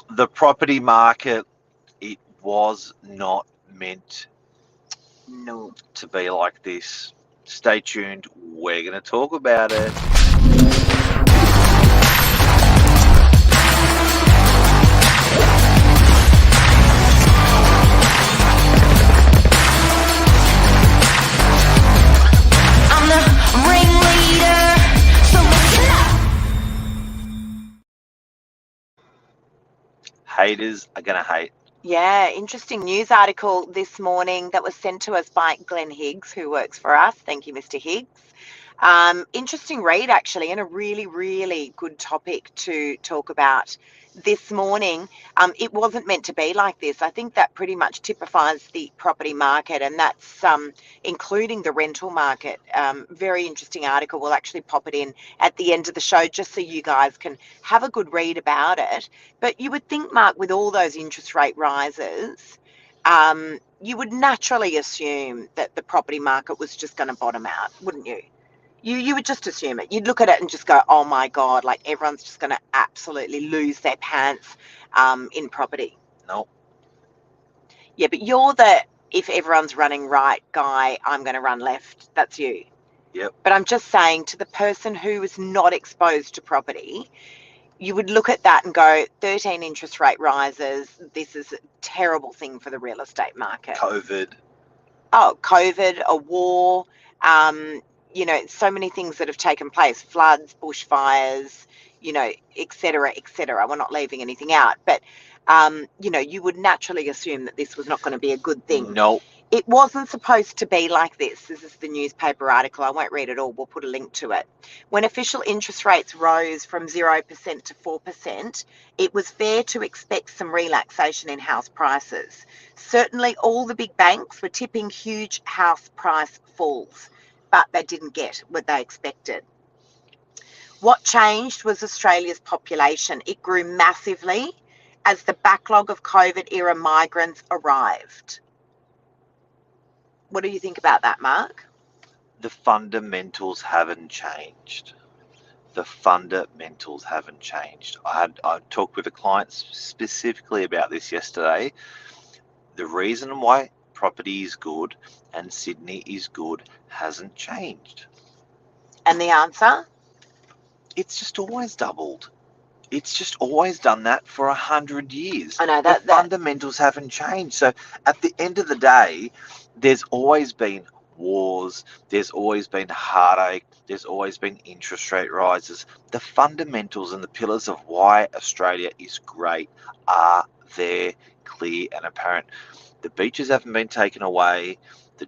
The property market, it was not meant No. to be like this. Stay tuned. We're going to talk about it. I'm the ringleader, so listen up. Haters are going to hate. Yeah, interesting news article this morning that was sent to us by Glenn Higgs, who works for us. Thank you, Mr. Higgs. Interesting read, actually, and a really, really good topic to talk about this morning. It wasn't meant to be like this. I think that pretty much typifies the property market, and that's including the rental market. Very interesting article. We'll actually pop it in at the end of the show just so you guys can have a good read about it. But you would think, Mark, with all those interest rate rises, you would naturally assume that the property market was just going to bottom out, wouldn't you? You would just assume it. You'd look at it and just go, oh my God, like everyone's just going to absolutely lose their pants in property. No. Yeah, but you're the, if everyone's running right guy, I'm going to run left. That's you. Yep. But I'm just saying, to the person who is not exposed to property, you would look at that and go, 13 interest rate rises. This is a terrible thing for the real estate market. COVID. Oh, COVID, a war, you know, so many things that have taken place, floods, bushfires, you know, et cetera, et cetera. We're not leaving anything out. But, you know, you would naturally assume that this was not going to be a good thing. No. It wasn't supposed to be like this. This is the newspaper article. I won't read it all. We'll put a link to it. When official interest rates rose from 0% to 4%, it was fair to expect some relaxation in house prices. Certainly all the big banks were tipping huge house price falls, but they didn't get what they expected. What changed was Australia's population. It grew massively as the backlog of COVID-era migrants arrived. What do you think about that, Mark? The fundamentals haven't changed. The fundamentals haven't changed. I talked with a client specifically about this yesterday. The reason why property is good and Sydney is good hasn't changed. And the answer? It's just always doubled. It's just always done that for 100 years. I know the fundamentals haven't changed. So at the end of the day, there's always been wars, there's always been heartache, there's always been interest rate rises. The fundamentals and the pillars of why Australia is great are there, clear and apparent. The beaches haven't been taken away, the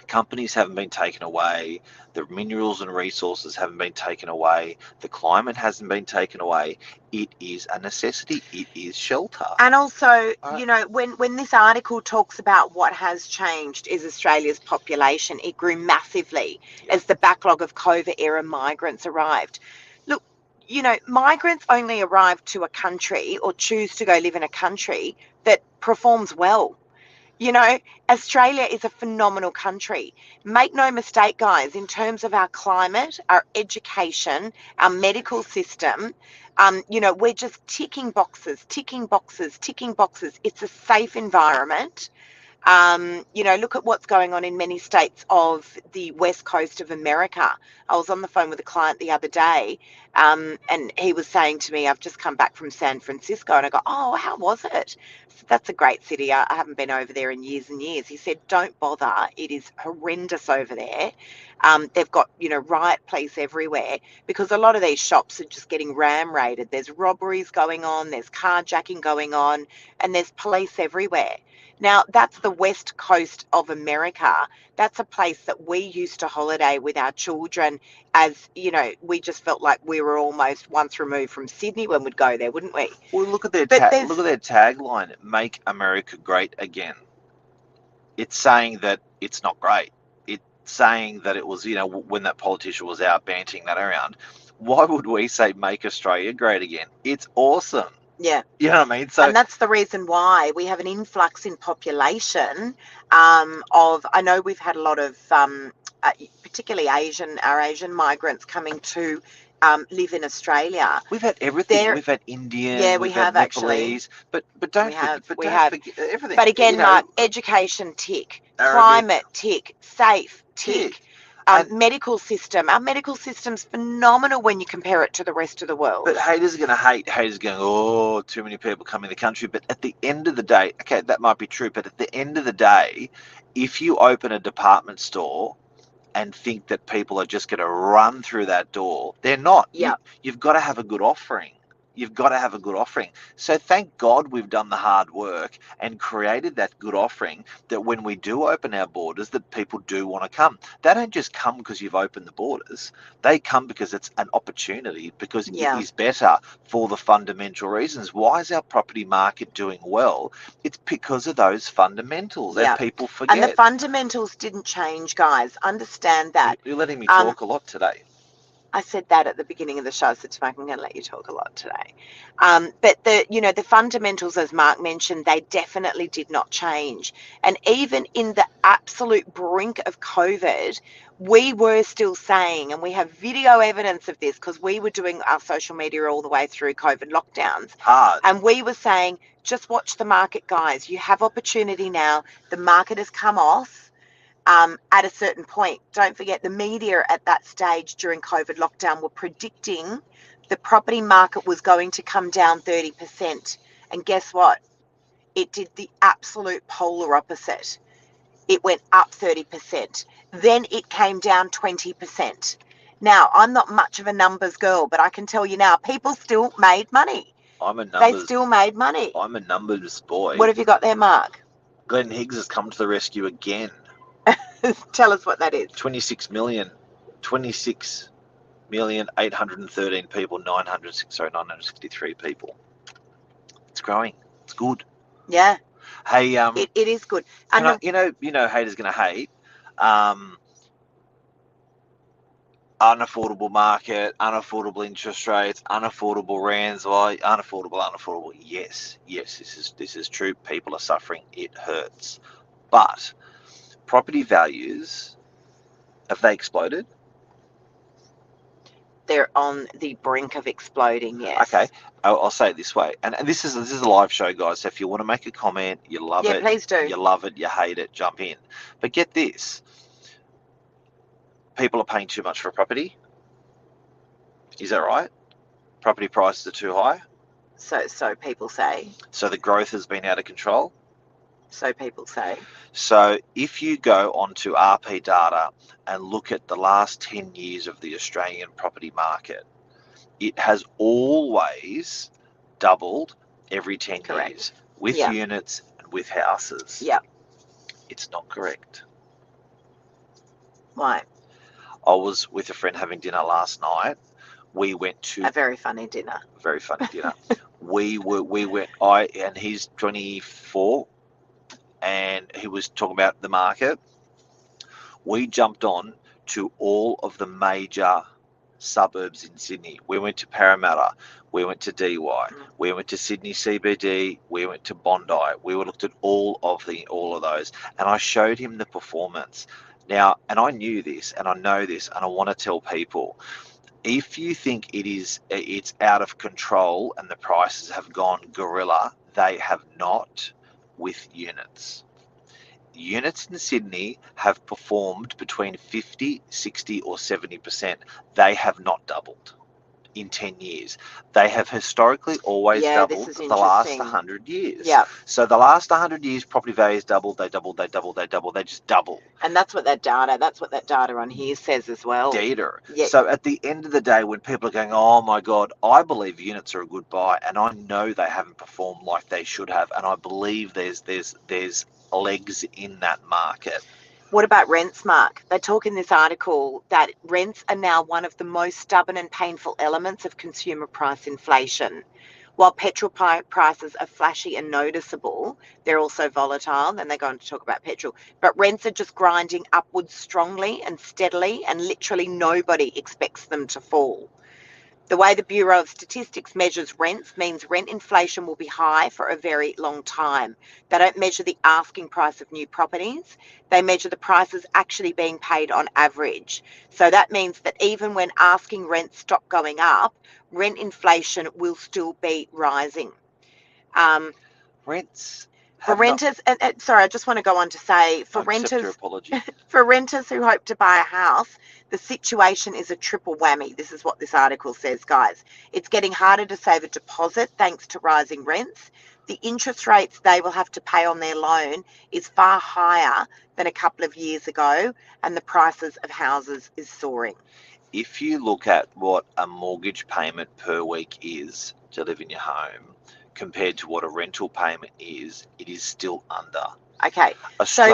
companies haven't been taken away, the minerals and resources haven't been taken away, the climate hasn't been taken away. It is a necessity. It is shelter. And also, you know, when this article talks about what has changed is Australia's population. It grew massively as the backlog of COVID-era migrants arrived. Look, you know, migrants only arrive to a country or choose to go live in a country that performs well. You know, Australia is a phenomenal country. Make no mistake, guys, in terms of our climate, our education, our medical system, you know, we're just ticking boxes, ticking boxes, ticking boxes. It's a safe environment. You know, look at what's going on in many states of the west coast of America. I was on the phone with a client the other day, and he was saying to me, I've just come back from San Francisco, and I go, oh, how was it? So that's a great city. I haven't been over there in years and years. He said, don't bother. It is horrendous over there. They've got, you know, riot police everywhere because a lot of these shops are just getting ram raided. There's robberies going on, there's carjacking going on, and there's police everywhere. Now, that's the west coast of America. That's a place that we used to holiday with our children as, you know, we just felt like we were almost once removed from Sydney when we'd go there, wouldn't we? Well, look at their tagline, "Make America Great Again." It's saying that it's not great. It's saying that it was, you know, when that politician was out banting that around. Why would we say "Make Australia Great Again"? It's awesome. Yeah. You know what I mean? So, and that's the reason why we have an influx in population of, I know we've had a lot of, particularly our Asian migrants coming to live in Australia. We've had everything. There- We've had Indian. Yeah, we've we had have actually. Nepalese. But don't We have. forget everything. But again, You know, Mark, education tick, Arabic climate tick, safe tick. tick. And- Medical system. Our medical system's phenomenal when you compare it to the rest of the world. But haters are going to hate. Haters are going, oh, too many people come in the country. But at the end of the day, okay, that might be true. But at the end of the day, if you open a department store and think that people are just going to run through that door, they're not. Yeah. You've got to have a good offering. You've got to have a good offering. So thank God we've done the hard work and created that good offering that when we do open our borders, that people do want to come. They don't just come because you've opened the borders. They come because it's an opportunity, because Yeah. it is better for the fundamental reasons. Why is our property market doing well? It's because of those fundamentals Yeah. that people forget. And the fundamentals didn't change, guys. Understand that. You're letting me talk a lot today. I said that at the beginning of the show. I said to Mark, I'm going to let you talk a lot today. But the fundamentals, as Mark mentioned, they definitely did not change. And even in the absolute brink of COVID, we were still saying, and we have video evidence of this because we were doing our social media all the way through COVID lockdowns. Hard. And we were saying, just watch the market, guys. You have opportunity now. The market has come off. At a certain point. Don't forget, the media at that stage during COVID lockdown were predicting the property market was going to come down 30%. And guess what? It did the absolute polar opposite. It went up 30%. Then it came down 20%. Now, I'm not much of a numbers girl, but I can tell you now, people still made money. They still made money. I'm a numbers boy. What have you got there, Mark? Glenn Higgs has come to the rescue again. Tell us what that is. 26 million 813 people, 963 people. It's growing. It's good. Yeah. Hey, It is good. you know, haters gonna hate. Unaffordable market, unaffordable interest rates, unaffordable rands. Why unaffordable? Yes, this is true. People are suffering. It hurts, but property values, have they exploded? They're on the brink of exploding, yes. Okay, I'll say it this way, and this is a live show, guys. So if you want to make a comment, you love it. Yeah, please do. You love it, you hate it, jump in. But get this: people are paying too much for property. Is that right? Property prices are too high. So people say. So the growth has been out of control. So people say. So if you go onto RP data and look at the last 10 years of the Australian property market, it has always doubled every 10 Correct. years with Yeah. units and with houses. Yeah. It's not correct. Why? I was with a friend having dinner last night. We went to A very funny dinner. very funny dinner. we went, and he's 24, and he was talking about the market. We jumped on to all of the major suburbs in Sydney. We went to Parramatta, we went to DY, we went to Sydney CBD, we went to Bondi. We looked at all of those, and I showed him the performance. Now, and I knew this, and I know this, and I want to tell people, if you think it's out of control and the prices have gone gorilla, they have not with units. Units in Sydney have performed between 50, 60 or 70%. They have not doubled in 10 years. They have historically always doubled the last 100 years. Yeah. So the last 100 years, property values doubled, they just double. And that's what that data on here says as well. Data. Yeah. So at the end of the day, when people are going, oh my God, I believe units are a good buy, and I know they haven't performed like they should have, and I believe there's legs in that market. What about rents, Mark? They talk in this article that rents are now one of the most stubborn and painful elements of consumer price inflation. While petrol prices are flashy and noticeable, they're also volatile, and they're going to talk about petrol. But rents are just grinding upwards strongly and steadily, and literally nobody expects them to fall. The way the Bureau of Statistics measures rents means rent inflation will be high for a very long time. They don't measure the asking price of new properties. They measure the prices actually being paid on average. So that means that even when asking rents stop going up, rent inflation will still be rising. Rents For have not- renters, sorry, I just want to go on to say, for accept your renters, apology. for renters who hope to buy a house, the situation is a triple whammy. This is what this article says, guys. It's getting harder to save a deposit thanks to rising rents. The interest rates they will have to pay on their loan is far higher than a couple of years ago, and the prices of houses is soaring. If you look at what a mortgage payment per week is to live in your home compared to what a rental payment is, it is still under. Okay, so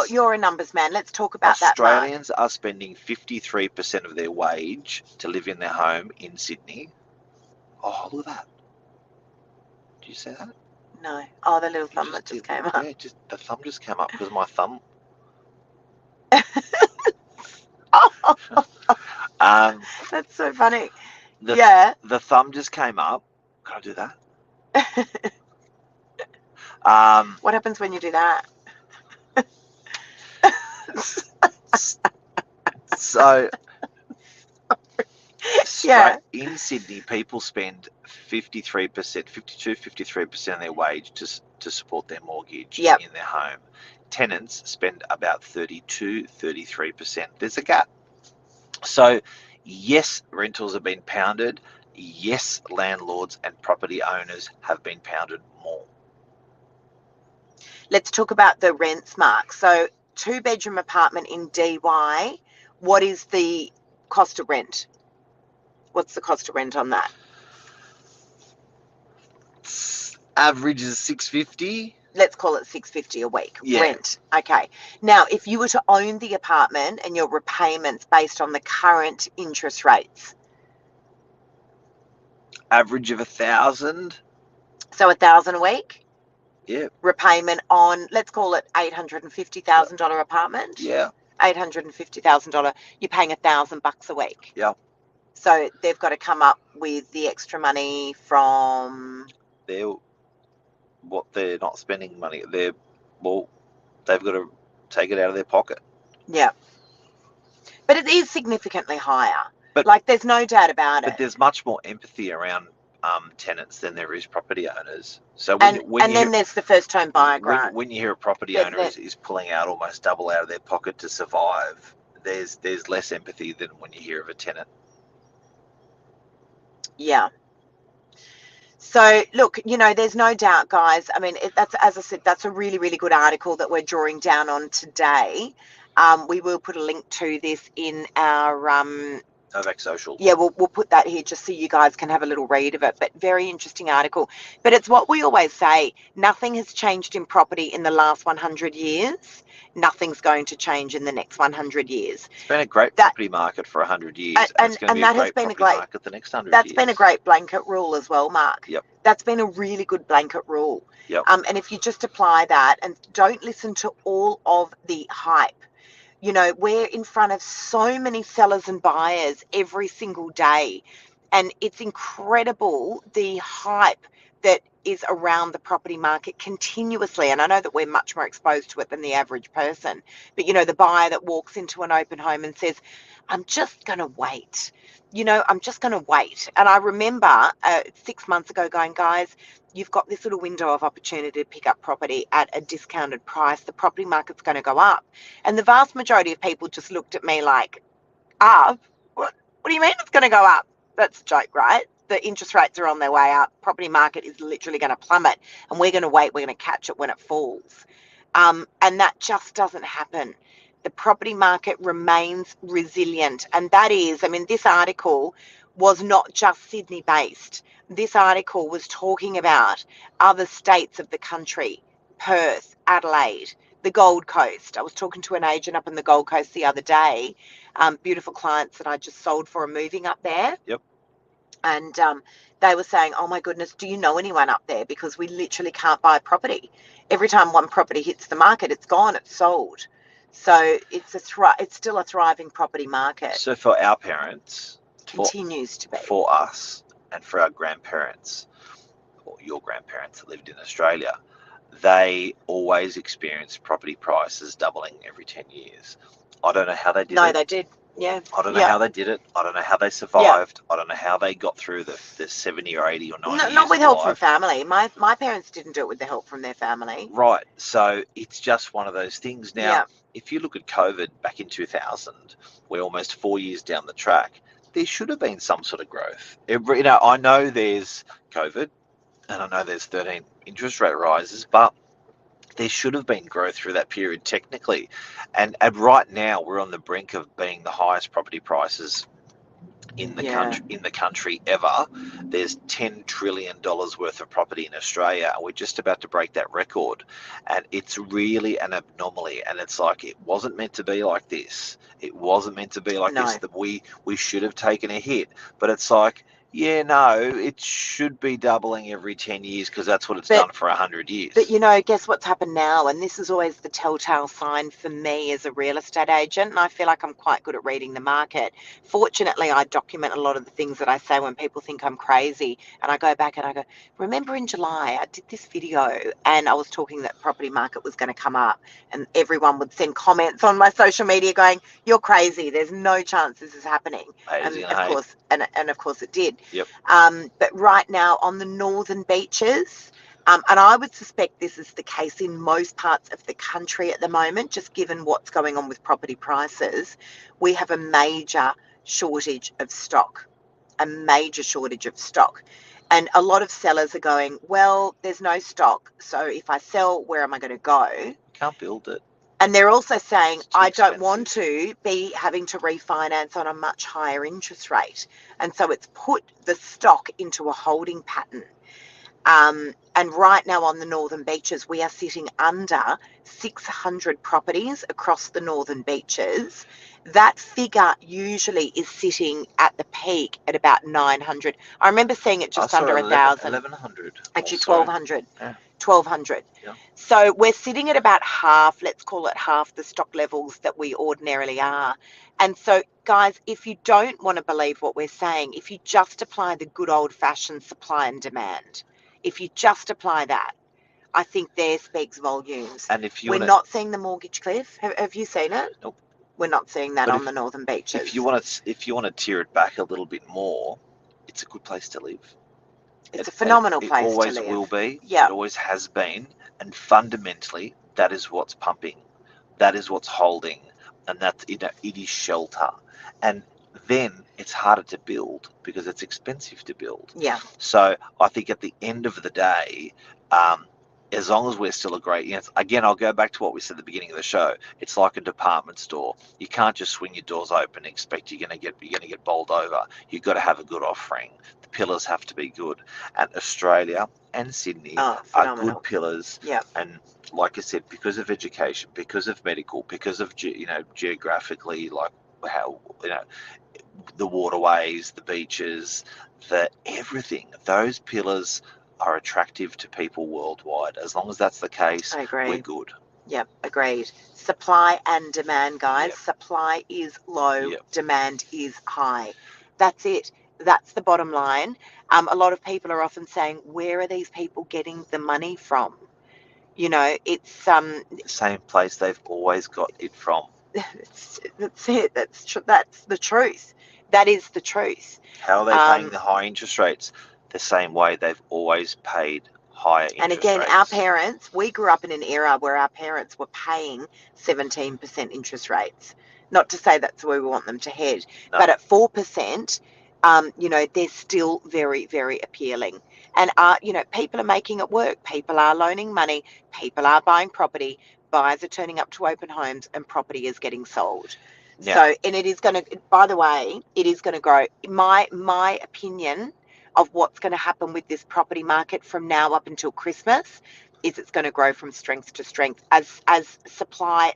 you're a numbers man. Let's talk about that, Mark. Australians are spending 53% of their wage to live in their home in Sydney. Oh, look at that. Did you see that? No. Oh, the little thumb that just came up. Yeah, the thumb just came up because my thumb. That's so funny. The thumb just came up. Can I do that? What happens when you do that? So, Yeah. in Sydney, people spend 53% of their wage to support their mortgage Yep. in their home. Tenants spend about 33%. There's a gap. So, yes, rentals have been pounded. Yes, landlords and property owners have been pounded more. Let's talk about the rents, Mark. So, 2-bedroom apartment in DY, what is the cost of rent? What's the cost of rent on that? Average is $650. Let's call it $650 a week. Yeah. Rent. Okay. Now, if you were to own the apartment and your repayments based on the current interest rates, Average of $1,000. so $1,000 a week. Yeah. Repayment on, let's call it $850,000 apartment. Yeah. $850,000. You're paying $1,000 a week. Yeah. So they've got to come up with the extra money from. They're not spending money. They've got to take it out of their pocket. Yeah. But it is significantly higher. But there's no doubt about it. But there's much more empathy around tenants than there is property owners. So then there's the first home buyer grant. When you hear a property owner is pulling out almost double out of their pocket to survive, there's less empathy than when you hear of a tenant. Yeah. So look, there's no doubt, guys. I mean, that's, as I said, that's a really, really good article that we're drawing down on today. We will put a link to this in our Novak social. Yeah, we'll put that here just so you guys can have a little read of it. But very interesting article. But it's what we always say, nothing has changed in property in the last 100 years. Nothing's going to change in the next 100 years. It's been a great property market for 100 years. And it's going to be a great property market the next 100 years. That's been a great blanket rule as well, Mark. Yep. That's been a really good blanket rule. Yep. And if you just apply that and don't listen to all of the hype, we're in front of so many sellers and buyers every single day. And it's incredible the hype that is around the property market continuously. And I know that we're much more exposed to it than the average person. But, the buyer that walks into an open home and says, I'm just going to wait. I'm just going to wait. And I remember 6 months ago going, guys, you've got this little window of opportunity to pick up property at a discounted price. The property market's going to go up. And the vast majority of people just looked at me like, up? What do you mean it's going to go up? That's a joke, right? The interest rates are on their way up. Property market is literally going to plummet. And we're going to wait. We're going to catch it when it falls. And that just doesn't happen. The property market remains resilient. And that is, this article was not just Sydney based. This article was talking about other states of the country, Perth, Adelaide, the Gold Coast. I was talking to an agent up in the Gold Coast the other day, beautiful clients that I just sold for are moving up there. Yep. And they were saying, oh my goodness, do you know anyone up there? Because we literally can't buy property. Every time one property hits the market, it's gone, it's sold. So it's still a thriving property market. So for our parents, continues to be. For us and for our grandparents, or your grandparents that lived in Australia, they always experienced property prices doubling every 10 years. I don't know how they did it. No, they did. Yeah. I don't know how they did it. I don't know how they survived. I don't know how they got through the 70 or 80 or 90 years Not with of help from life. family. My parents didn't do it with the help from their family. Right. So it's just one of those things. Now, Yeah. if you look at COVID back in 2000, we're almost 4 years down the track, there should have been some sort of growth. I know there's COVID and I know there's 13 interest rate rises, but there should have been growth through that period technically. And right now we're on the brink of being the highest property prices in the country ever. There's $10 trillion worth of property in Australia, and we're just about to break that record. And it's really an anomaly, and it's like it wasn't meant to be like this. It wasn't meant to be like this. That we should have taken a hit, but it's like, yeah, no, it should be doubling every 10 years because that's what it's done for 100 years. But guess what's happened now? And this is always the telltale sign for me as a real estate agent. And I feel like I'm quite good at reading the market. Fortunately, I document a lot of the things that I say when people think I'm crazy. And I go back and I go, remember in July, I did this video and I was talking that property market was going to come up. And everyone would send comments on my social media going, you're crazy. There's no chance this is happening. And of course it did. Yep. But right now on the northern beaches, and I would suspect this is the case in most parts of the country at the moment, just given what's going on with property prices, we have a major shortage of stock, And a lot of sellers are going, well, there's no stock. So if I sell, where am I going to go? You can't build it. And they're also saying, I don't want to be having to refinance on a much higher interest rate. And so it's put the stock into a holding pattern. And right now on the northern beaches, we are sitting under 600 properties across the northern beaches. That figure usually is sitting at the peak at about 900. I remember seeing it just under 1,000. 1,100. Actually, 1,200. Yeah. 1,200. Yeah. So we're sitting at about half, let's call it half the stock levels that we ordinarily are. And so, guys, if you don't want to believe what we're saying, if you just apply the good old-fashioned supply and demand, if you just apply that, I think there speaks volumes. And if we're not seeing the mortgage cliff. Have you seen it? Nope. We're not seeing that on the northern beaches. If you want to tear it back a little bit more, it's a good place to live. It's a phenomenal place to live. It always will be. Yeah. It always has been. And fundamentally, that is what's pumping. That is what's holding. And it is shelter. And then it's harder to build because it's expensive to build. Yeah. So I think at the end of the day, as long as we're still a great, again, I'll go back to what we said at the beginning of the show. It's like a department store. You can't just swing your doors open and expect you're going to get bowled over. You've got to have a good offering. The pillars have to be good. And Australia and Sydney are good pillars. Yeah. And like I said, because of education, because of medical, because of geographically, like how the waterways, the beaches, everything. Those pillars are attractive to people worldwide. As long as that's the case, we're good. Yep, agreed. Supply and demand, guys. Yep. Supply is low, Yep. demand is high. That's it. That's the bottom line. A lot of people are often saying, where are these people getting the money from? It's the same place they've always got it from. That's it. That's the truth. That is the truth. How are they paying the high interest rates? The same way they've always paid higher interest rates. And again, our parents, we grew up in an era where our parents were paying 17% interest rates. Not to say that's where we want them to head, but at 4%, they're still very, very appealing. And people are making it work. People are loaning money. People are buying property. Buyers are turning up to open homes, and property is getting sold. Yeah. So, and it is going to. By the way, it is going to grow. My opinion of what's going to happen with this property market from now up until Christmas is it's going to grow from strength to strength as supply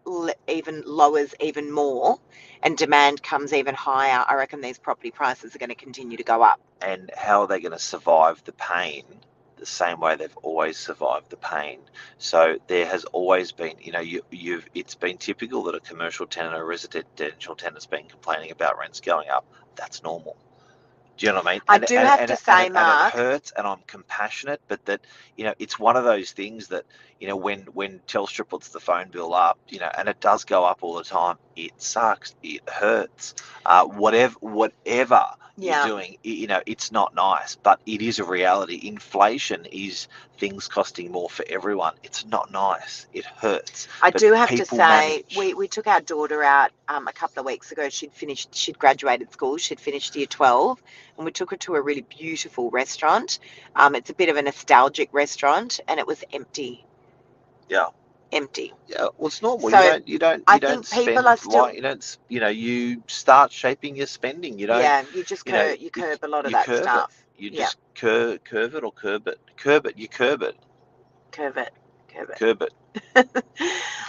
even lowers even more and demand comes even higher. I reckon these property prices are going to continue to go up. And how are they going to survive the pain? The same way they've always survived the pain. So there has always been, it's been typical that a commercial tenant or residential tenant's been complaining about rents going up. That's normal. Do you know what I mean? I do have to say, Mark, and it hurts, and I'm compassionate, but that, you know, it's one of those things that, you know, when Telstra puts the phone bill up, you know, and it does go up all the time, it sucks, it hurts. Whatever yeah. you're doing, you know, it's not nice, but it is a reality. Inflation is things costing more for everyone. It's not nice. It hurts. I But do have to people say, manage. we took our daughter out a couple of weeks ago. She'd graduated school. She'd finished year 12, and we took her to a really beautiful restaurant. It's a bit of a nostalgic restaurant, and it was empty. Yeah. Empty. Yeah, well, it's normal. So You don't I don't think people spend are still, like, you don't, you know, you start shaping your spending. You don't, yeah, you just you know, you curb a lot of you that curve it. stuff. You Yeah, just curve it or curb it. Curb it. You curb it. curb it, curb it. Curb it.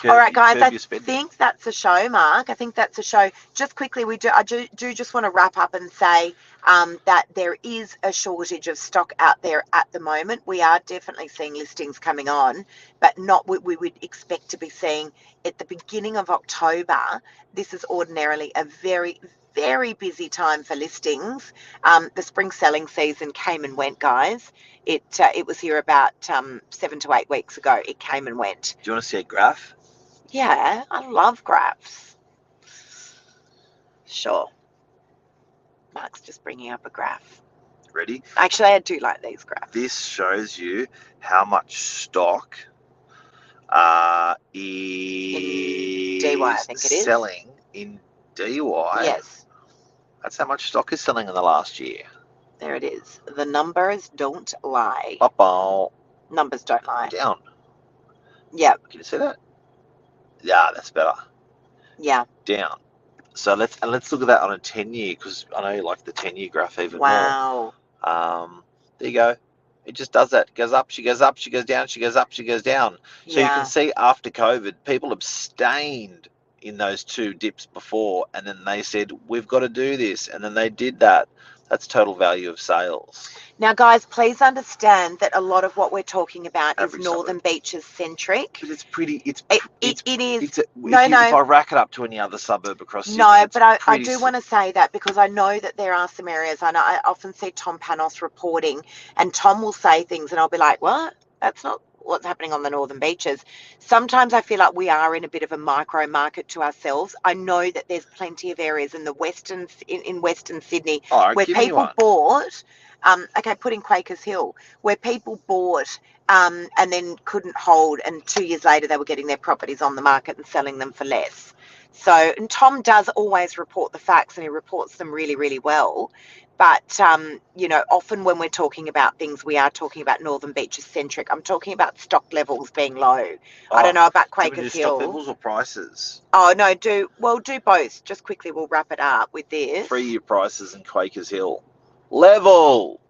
All right, guys, Curb I your spending. think that's a show, Mark. I think that's a show. Just quickly, I do just want to wrap up and say that there is a shortage of stock out there at the moment. We are definitely seeing listings coming on, but not what we would expect to be seeing at the beginning of October. This is ordinarily a very, very busy time for listings. The spring selling season came and went, guys. It was here about 7 to 8 weeks ago. It came and went. Do you want to see a graph? Yeah, I love graphs. Sure. Mark's just bringing up a graph. Ready? Actually, I do like these graphs. This shows you how much stock is DY, I think it is. selling in DY. Yes, That's how much stock is selling in the last year. there it is. The numbers don't lie. Bop-ball. Numbers don't lie. Down. Yeah, Can you see that? Yeah, that's better. yeah. Down. So let's look at that on a 10-year, because I know you like the 10-year graph even Wow. more. There you go. It just does that. It goes up, she goes up, she goes down, she goes up, she goes down. So you Yeah. can see after COVID, people abstained in those two dips before, and then they said, we've got to do this, and then they did that. That's total value of sales. Now, guys, please understand that a lot of what we're talking about Average is Northern Beaches centric. But it's pretty, It is. if I rack it up to any other suburb across Sydney, No, it's but I pretty do want to say that because I know that there are some areas. I often see Tom Panos reporting, and Tom will say things, and I'll be like, "What? That's not what's happening on the Northern Beaches." Sometimes I feel like we are in a bit of a micro market to ourselves. I know that there's plenty of areas in the in Western Sydney All right, where give me people one. bought. Okay, put in Quakers Hill, where people bought and then couldn't hold, and 2 years later they were getting their properties on the market and selling them for less. So, and Tom does always report the facts, and he reports them really, really well. But, you know, often when we're talking about things, we are talking about Northern Beaches centric. I'm talking about stock levels being low. I don't know about Do you want me to Quakers do stock Hill. levels or prices? Oh, no, do both. Just quickly, we'll wrap it up with this. 3-year prices in Quakers Hill. Level.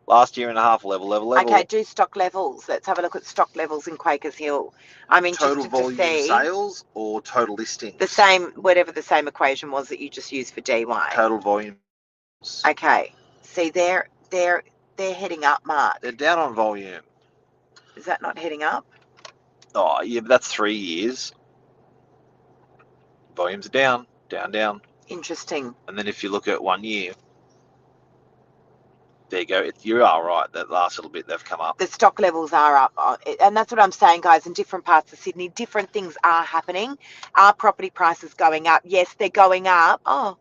Last year and a half, level. Okay, do stock levels. Let's have a look at stock levels in Quakers Hill. I'm Total interested volume to see sales or total listings? the same, whatever the same equation was that you just used for DY. Total volume. Okay, see they're heading up, Mark. They're down on volume. Is that not heading up? Oh, yeah, but that's 3 years. Volumes are down, down. Interesting. And then if you look at 1 year, there you go. You are right. That last little bit, they've come up. The stock levels are up, and that's what I'm saying, guys. In different parts of Sydney, different things are happening. Are property prices going up? Yes, they're going up. Oh,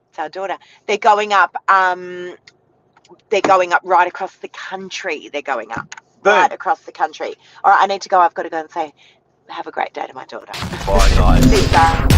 it's our daughter. They're going up. They're going up right across the country. They're going up right across the country. All right, I need to go. I've got to go and say, have a great day to my daughter. Bye, guys. See you guys.